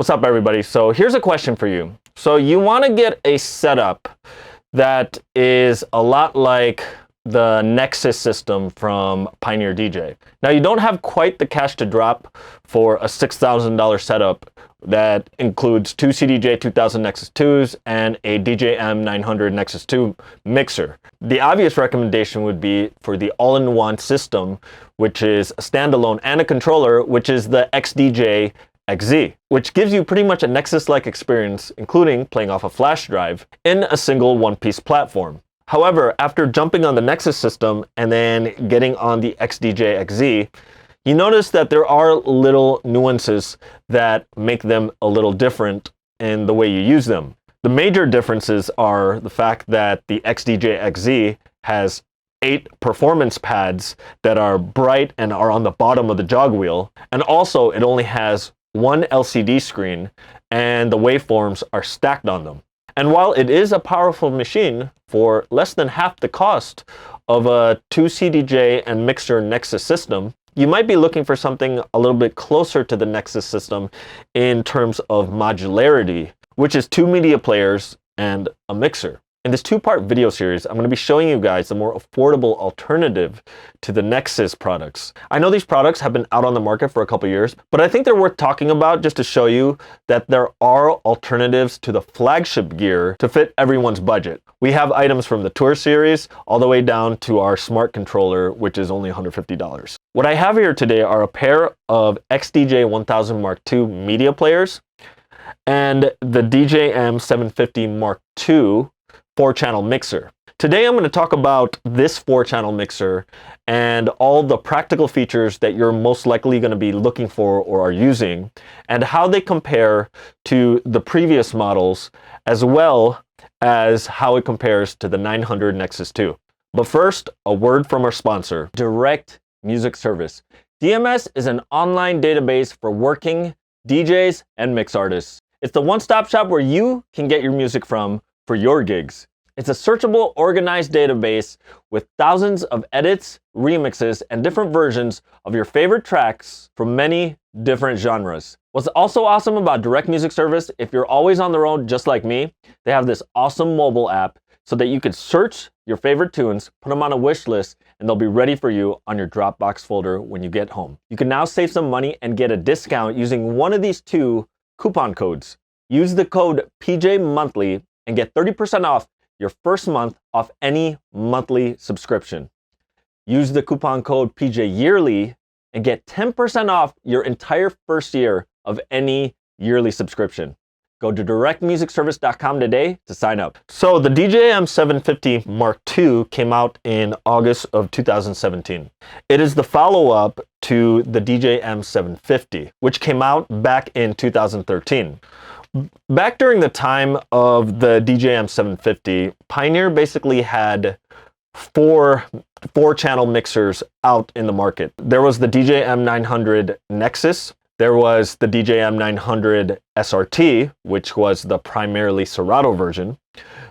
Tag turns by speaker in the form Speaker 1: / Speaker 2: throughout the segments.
Speaker 1: What's up, everybody? So here's a question for you. So you want to get a setup that is a lot like the Nexus system from Pioneer DJ. Now, you don't have quite the cash to drop for a $6,000 setup that includes two CDJ-2000 Nexus 2s and a DJM-900 Nexus 2 mixer. The obvious recommendation would be for the all-in-one system, which is a standalone, and a controller, which is the XDJ-XZ, which gives you pretty much a Nexus-like experience, including playing off a flash drive in a single one-piece platform. However, after jumping on the Nexus system and then getting on the XDJ-XZ, you notice that there are little nuances that make them a little different in the way you use them. The major differences are the fact that the XDJ-XZ has 8 performance pads that are bright and are on the bottom of the jog wheel, and also it only has one LCD screen and the waveforms are stacked on them. And while it is a powerful machine for less than half the cost of a 2 CDJ and mixer Nexus system, you might be looking for something a little bit closer to the Nexus system in terms of modularity, which is 2 media players and a mixer. In this 2-part video series, I'm going to be showing you guys a more affordable alternative to the Nexus products. I know these products have been out on the market for a couple years, but I think they're worth talking about just to show you that there are alternatives to the flagship gear to fit everyone's budget. We have items from the Tour series all the way down to our smart controller, which is only $150. What I have here today are a pair of XDJ-1000 Mark II media players and the DJM-750 Mark II 4-channel mixer. Today I'm going to talk about this 4-channel mixer and all the practical features that you're most likely going to be looking for or are using, and how they compare to the previous models, as well as how it compares to the 900 Nexus 2. But first, a word from our sponsor, Direct Music Service. DMS is an online database for working DJs and mix artists. It's the one-stop shop where you can get your music from for your gigs. It's a searchable, organized database with thousands of edits, remixes, and different versions of your favorite tracks from many different genres. What's also awesome about Direct Music Service, if you're always on the road just like me, they have this awesome mobile app so that you can search your favorite tunes, put them on a wish list, and they'll be ready for you on your Dropbox folder when you get home. You can now save some money and get a discount using one of these 2 coupon codes. Use the code PJMonthly and get 30% off your first month off any monthly subscription. Use the coupon code PJYearly and get 10% off your entire first year of any yearly subscription. Go to directmusicservice.com today to sign up. So the DJM-750 Mark II came out in August of 2017. It is the follow-up to the DJM-750, which came out back in 2013. Back during the time of the DJM-750, Pioneer basically had 4-channel mixers out in the market. There was the DJM-900 Nexus, there was the DJM-900 SRT, which was the primarily Serato version,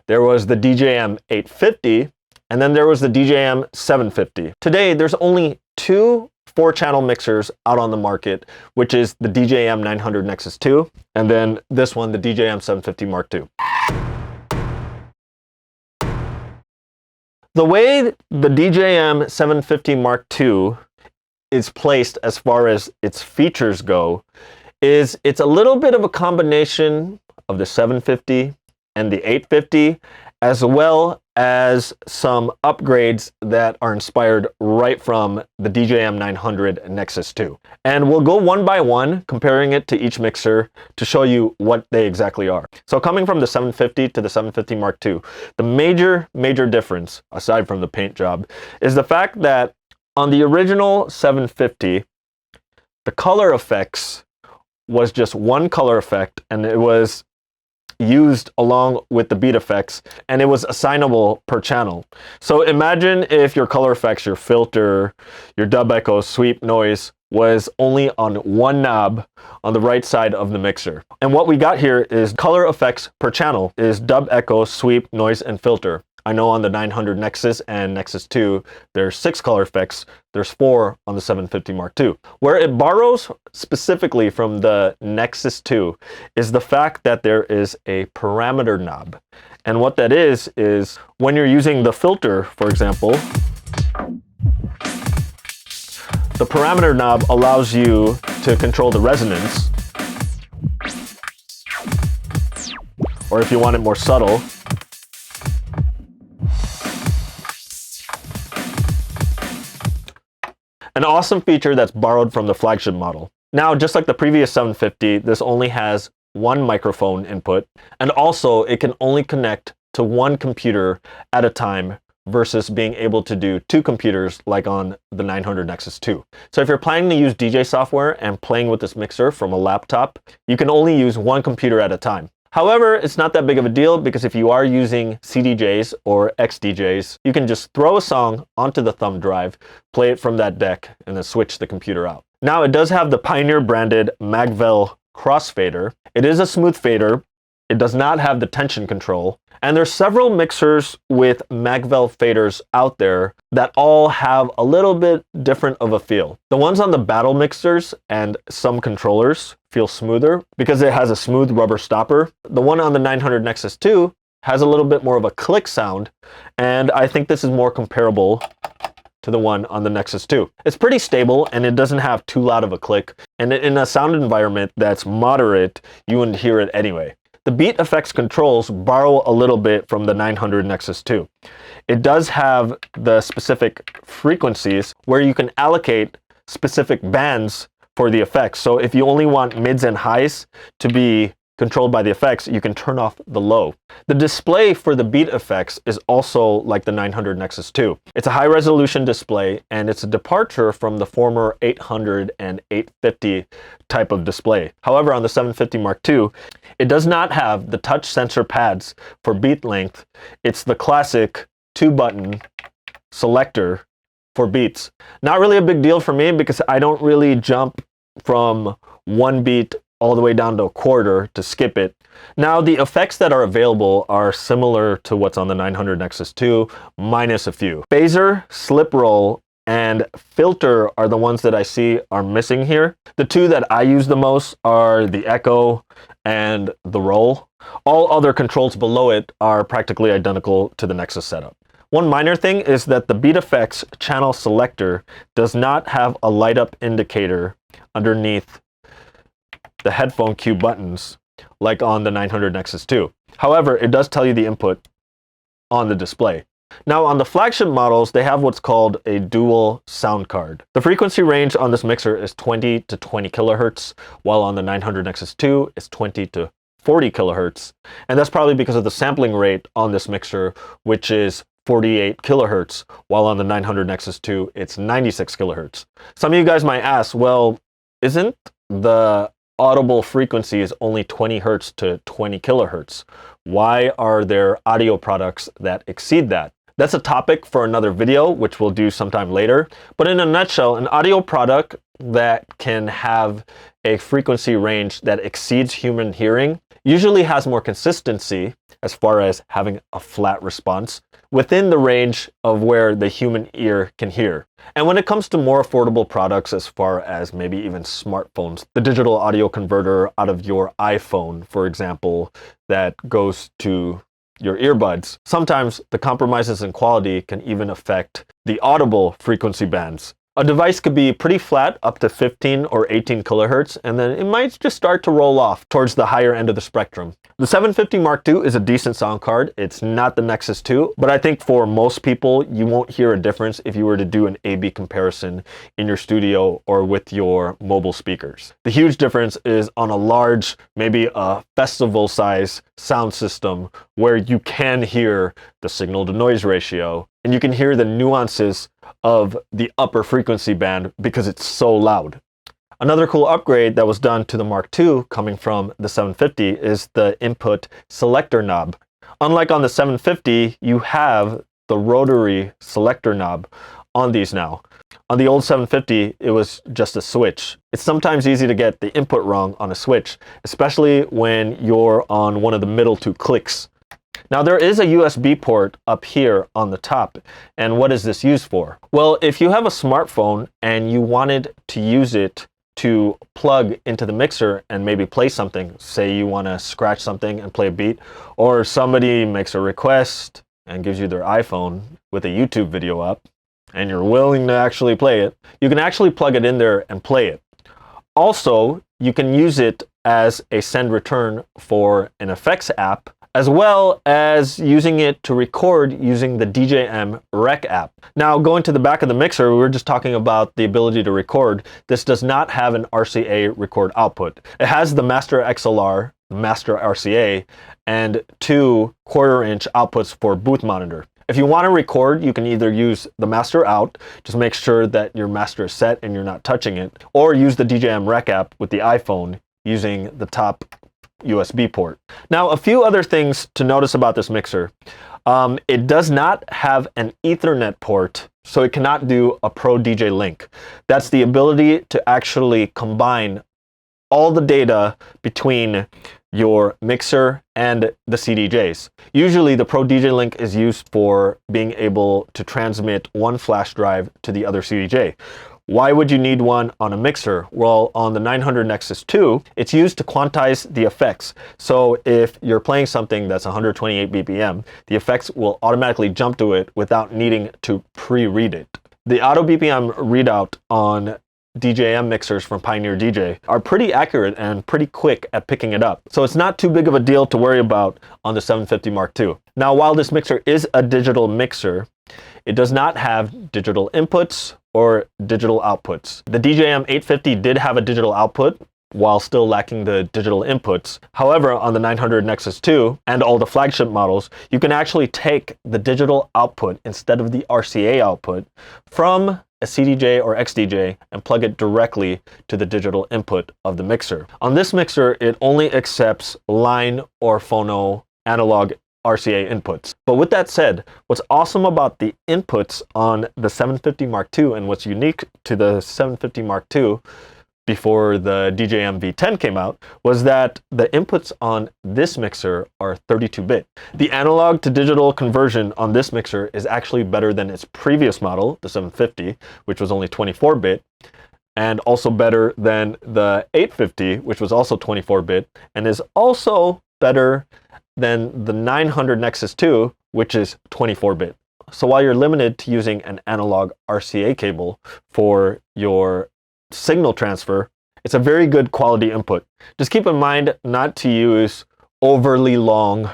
Speaker 1: there was the DJM-850, and then there was the DJM-750. Today, there's only 2 4-channel mixers out on the market, which is the DJM-900 Nexus 2, and then this one, the DJM-750 Mark II. The way the DJM-750 Mark II is placed as far as its features go is it's a little bit of a combination of the 750 and the 850, as well as some upgrades that are inspired right from the DJM-900 Nexus 2. And we'll go one by one, comparing it to each mixer to show you what they exactly are. So coming from the 750 to the 750 Mark II, the major difference, aside from the paint job, is the fact that on the original 750, the color effects was just one color effect, and it was used along with the beat effects, and it was assignable per channel. So imagine if your color effects, your filter, your dub echo, sweep, noise was only on one knob on the right side of the mixer. And what we got here is color effects per channel is dub echo, sweep, noise, and filter. I know on the 900 Nexus and Nexus 2, there's 6 color effects. There's 4 on the 750 Mark II. Where it borrows specifically from the Nexus 2 is the fact that there is a parameter knob. And what that is when you're using the filter, for example, the parameter knob allows you to control the resonance, or if you want it more subtle, an awesome feature that's borrowed from the flagship model. Now, just like the previous 750, this only has one microphone input, and also it can only connect to one computer at a time versus being able to do 2 computers like on the 900 Nexus 2. So if you're planning to use DJ software and playing with this mixer from a laptop, you can only use one computer at a time. However, it's not that big of a deal because if you are using CDJs or XDJs, you can just throw a song onto the thumb drive, play it from that deck, and then switch the computer out. Now, it does have the Pioneer branded Magvel crossfader. It is a smooth fader. It does not have the tension control. And there's several mixers with Magvel faders out there that all have a little bit different of a feel. The ones on the battle mixers and some controllers feel smoother because it has a smooth rubber stopper. The one on the 900 Nexus 2 has a little bit more of a click sound, and I think this is more comparable to the one on the Nexus 2. It's pretty stable and it doesn't have too loud of a click, and in a sound environment that's moderate, you wouldn't hear it anyway. The beat effects controls borrow a little bit from the 900 Nexus 2. It does have the specific frequencies where you can allocate specific bands for the effects. So if you only want mids and highs to be controlled by the effects, you can turn off the low. The display for the beat effects is also like the 900 Nexus 2. It's a high resolution display, and it's a departure from the former 800 and 850 type of display. However, on the 750 Mark II, it does not have the touch sensor pads for beat length. It's the classic 2-button selector for beats. Not really a big deal for me because I don't really jump from one beat all the way down to a quarter to skip it. Now, the effects that are available are similar to what's on the 900 Nexus 2, minus a few. Phaser, slip roll, and filter are the ones that I see are missing here. The two that I use the most are the echo and the roll. All other controls below it are practically identical to the Nexus setup. One minor thing is that the beat effects channel selector does not have a light up indicator underneath the headphone cue buttons like on the 900 Nexus 2. However, it does tell you the input on the display. Now, on the flagship models, they have what's called a dual sound card. The frequency range on this mixer is 20 to 20 kilohertz, while on the 900 Nexus 2 is 20 to 40 kilohertz. And that's probably because of the sampling rate on this mixer, which is 48 kilohertz, while on the 900 Nexus 2, it's 96 kilohertz. Some of you guys might ask, well, isn't the audible frequency is only 20 hertz to 20 kilohertz? Why are there audio products that exceed that? That's a topic for another video, which we'll do sometime later. But in a nutshell, an audio product that can have a frequency range that exceeds human hearing usually has more consistency as far as having a flat response within the range of where the human ear can hear. And when it comes to more affordable products, as far as maybe even smartphones, the digital audio converter out of your iPhone, for example, that goes to your earbuds, sometimes the compromises in quality can even affect the audible frequency bands. A device could be pretty flat up to 15 or 18 kilohertz, and then it might just start to roll off towards the higher end of the spectrum. The 750 Mark II is a decent sound card. It's not the Nexus 2, but I think for most people, you won't hear a difference if you were to do an A/B comparison in your studio or with your mobile speakers. The huge difference is on a large, maybe a festival size sound system where you can hear the signal to noise ratio, and you can hear the nuances of the upper frequency band because it's so loud. Another cool upgrade that was done to the Mark II coming from the 750 is the input selector knob. Unlike on the 750, you have the rotary selector knob on these now. On the old 750, it was just a switch. It's sometimes easy to get the input wrong on a switch, especially when you're on one of the middle two clicks. Now there is a USB port up here on the top, and what is this used for? Well, if you have a smartphone and you wanted to use it to plug into the mixer and maybe play something, say you want to scratch something and play a beat, or somebody makes a request and gives you their iPhone with a YouTube video up, and you're willing to actually play it, you can actually plug it in there and play it. Also, you can use it as a send return for an effects app, as well as using it to record using the DJM Rec app. Now, going to the back of the mixer, we were just talking about the ability to record. This does not have an RCA record output. It has the master XLR, master RCA, and 2 1/4-inch outputs for booth monitor. If you want to record, you can either use the master out, just make sure that your master is set and you're not touching it, or use the DJM Rec app with the iPhone using the top USB port. Now, a few other things to notice about this mixer. It does not have an Ethernet port, so it cannot do a Pro DJ link. That's the ability to actually combine all the data between your mixer and the CDJs. Usually the Pro DJ link is used for being able to transmit one flash drive to the other CDJ. Why would you need one on a mixer? Well, on the 900 Nexus 2, it's used to quantize the effects. So if you're playing something that's 128 BPM, the effects will automatically jump to it without needing to pre-read it. The auto BPM readout on DJM mixers from Pioneer DJ are pretty accurate and pretty quick at picking it up. So it's not too big of a deal to worry about on the 750 Mark II. Now, while this mixer is a digital mixer, it does not have digital inputs or digital outputs. The DJM-850 did have a digital output while still lacking the digital inputs. However, on the 900 Nexus 2 and all the flagship models, you can actually take the digital output instead of the RCA output from a CDJ or XDJ and plug it directly to the digital input of the mixer. On this mixer, it only accepts line or phono analog RCA inputs. But with that said, what's awesome about the inputs on the 750 Mark II and what's unique to the 750 Mark II before the DJM V10 came out was that the inputs on this mixer are 32-bit. The analog to digital conversion on this mixer is actually better than its previous model, the 750, which was only 24-bit, and also better than the 850, which was also 24-bit, and is also better than the 900 Nexus 2, which is 24-bit. So while you're limited to using an analog RCA cable for your signal transfer, it's a very good quality input. Just keep in mind not to use overly long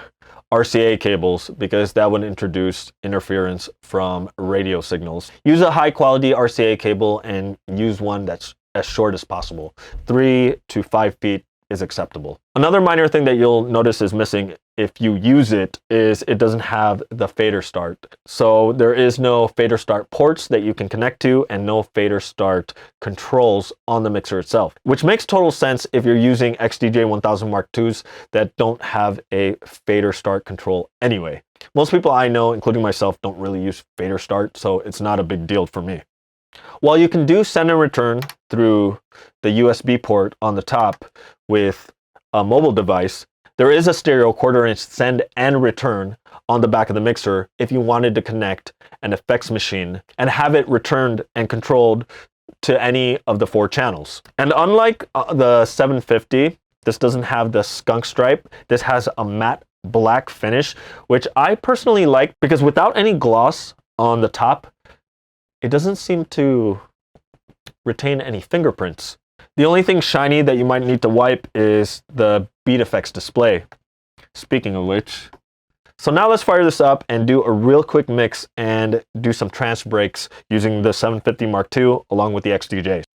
Speaker 1: RCA cables because that would introduce interference from radio signals. Use a high quality RCA cable and use one that's as short as possible. 3 to 5 feet is acceptable. Another minor thing that you'll notice is missing if you use it is it doesn't have the fader start. So there is no fader start ports that you can connect to and no fader start controls on the mixer itself, which makes total sense if you're using XDJ-1000 Mark IIs that don't have a fader start control anyway. Most people I know, including myself, don't really use fader start, so it's not a big deal for me. While you can do send and return through the USB port on the top with a mobile device, there is a stereo 1/4-inch send and return on the back of the mixer if you wanted to connect an effects machine and have it returned and controlled to any of the 4 channels. And unlike the 750, this doesn't have the skunk stripe. This has a matte black finish, which I personally like because without any gloss on the top, it doesn't seem to retain any fingerprints. The only thing shiny that you might need to wipe is the beat effects display. Speaking of which, so now let's fire this up and do a real quick mix and do some trance breaks using the 750 Mark II along with the XDJs.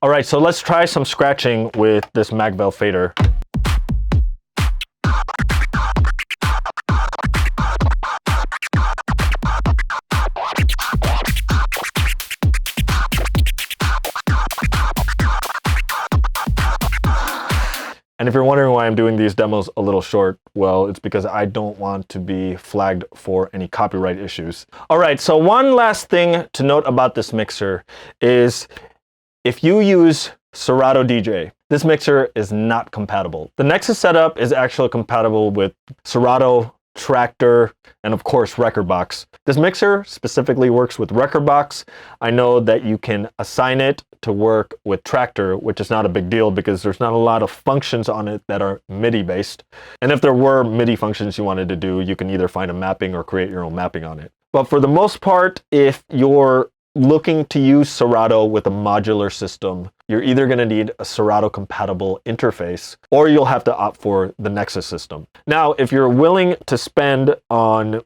Speaker 1: All right, so let's try some scratching with this Magvel fader. And if you're wondering why I'm doing these demos a little short, well, it's because I don't want to be flagged for any copyright issues. All right, so one last thing to note about this mixer is if you use Serato DJ, this mixer is not compatible. The Nexus setup is actually compatible with Serato, Tractor, and of course Rekordbox. This mixer specifically works with Rekordbox. I know that you can assign it to work with Tractor, which is not a big deal because there's not a lot of functions on it that are MIDI based. And if there were MIDI functions you wanted to do, you can either find a mapping or create your own mapping on it. But for the most part, if you're looking to use Serato with a modular system, you're either going to need a Serato compatible interface or you'll have to opt for the Nexus system. Now, if you're willing to spend on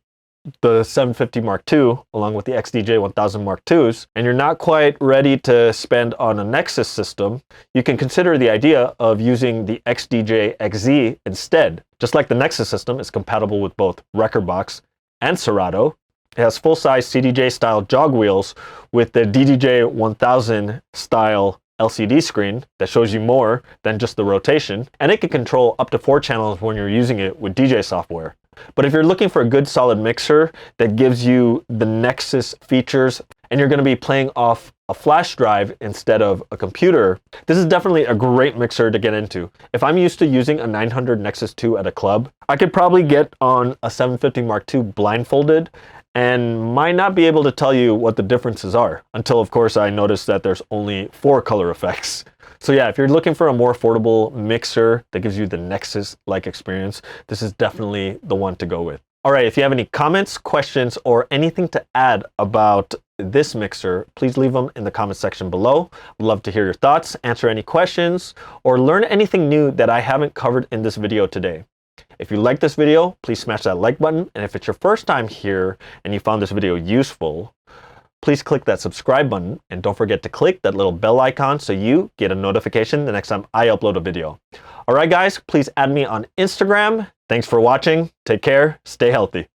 Speaker 1: the 750 Mark II along with the XDJ-1000 Mark IIs and you're not quite ready to spend on a Nexus system, you can consider the idea of using the XDJ-XZ instead. Just like the Nexus system is compatible with both Rekordbox and Serato, it has full-size CDJ-style jog wheels with the DJM-750 style LCD screen that shows you more than just the rotation, and it can control up to 4 channels when you're using it with DJ software. But if you're looking for a good solid mixer that gives you the Nexus features and you're going to be playing off a flash drive instead of a computer, this is definitely a great mixer to get into. If I'm used to using a 900 Nexus 2 at a club, I could probably get on a 750 Mark II blindfolded and might not be able to tell you what the differences are until, of course, I notice that there's only 4 color effects. So yeah, if you're looking for a more affordable mixer that gives you the Nexus-like experience, this is definitely the one to go with. All right, if you have any comments, questions, or anything to add about this mixer, please leave them in the comment section below. I'd love to hear your thoughts, answer any questions, or learn anything new that I haven't covered in this video today. If you like this video, please smash that like button. And if it's your first time here and you found this video useful, please click that subscribe button and don't forget to click that little bell icon so you get a notification the next time I upload a video. All right, guys, please add me on Instagram. Thanks for watching. Take care. Stay healthy.